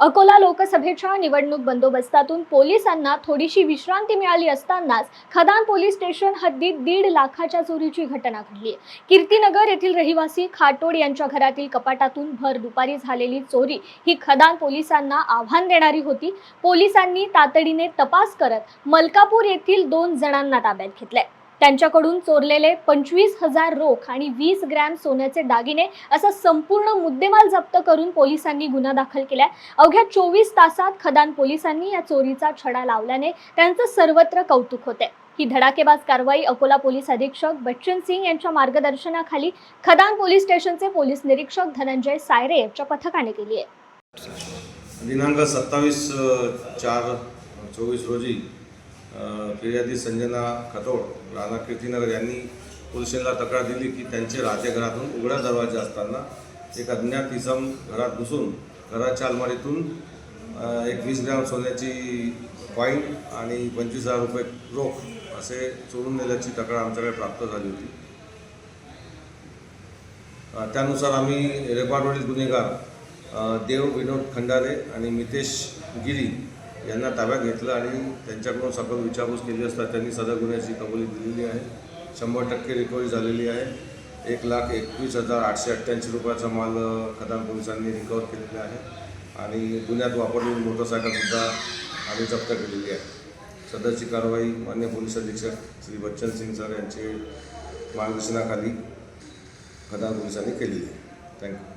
अकोला लोकसभेच्या निवडणूक बंदोबस्तातून पोलिसांना थोडीशी विश्रांती मिळाली असतानाच खदान पोलीस स्टेशन हद्दीत 1.5 लाखाच्या चोरीची घटना घडली। कीर्तीनगर येथील रहिवासी खाटोड यांच्या घरातील कपाटातून भर दुपारी झालेली चोरी ही खदान पोलिसांना आव्हान देणारी होती। पोलिसांनी तातडीने तपास करत मलकापूर येथील 2 जणांना ताब्यात घेतले। त्यांच्याकडून चोरलेले 25,000 रोख आणि 20 ग्रॅम सोन्याचे दागिने असा संपूर्ण मुद्देमाल जप्त करून पोलिसांनी गुन्हा दाखल केला। अवघ्या 24 तासात खदान पोलिसांनी या चोरीचा छडा लावल्याने त्यांचे सर्वत्र कौतुक होते। ही धडाकेबाज कारवाई अकोला पोलीस अधीक्षक बच्चन सिंग यांच्या मार्गदर्शनाखाली खदान पोलीस स्टेशनचे पोलीस निरीक्षक धनंजय सायरे यांच्या पथकाने केली आहे। दिनांक 27/4/24 रोजी फिर्यादी संजना खतोड राणा कीर्तीनगर यांनी पोलीस स्टेशनला तक्रार दिली की त्यांचे राहत्या घरातून उघडा दरवाजा असताना एक अज्ञात इसम घरात घुसून घराच्या अलमारीतून एक 20 ग्रॅम सोन्याची कॉईन आणि 25,000 रुपये रोख असे चोरून नेल्याची तक्रार आमच्याकडे प्राप्त झाली होती। त्यानुसार आम्ही रेकॉर्डवरील गुन्हेगार देव विनोद खंडारे आणि मितेश गिरी यांना ताब्यात घेतलं आणि त्यांच्याकडून सखोल विचारपूस केली असता त्यांनी सदर गुन्ह्याची कबुली दिलेली आहे। 100% रिकव्हरी झालेली आहे। 1,21,888 रुपयाचा माल खदान पोलिसांनी रिकवर केलेला आहे आणि गुन्ह्यात वापरलेली मोटरसायकलसुद्धा आम्ही जप्त केलेली आहे। सदरची कारवाई मान्य पोलीस अधीक्षक श्री बच्चन सिंग सर यांचे मार्गदर्शनाखाली खदान पोलिसांनी केलेली आहे। थँक्यू।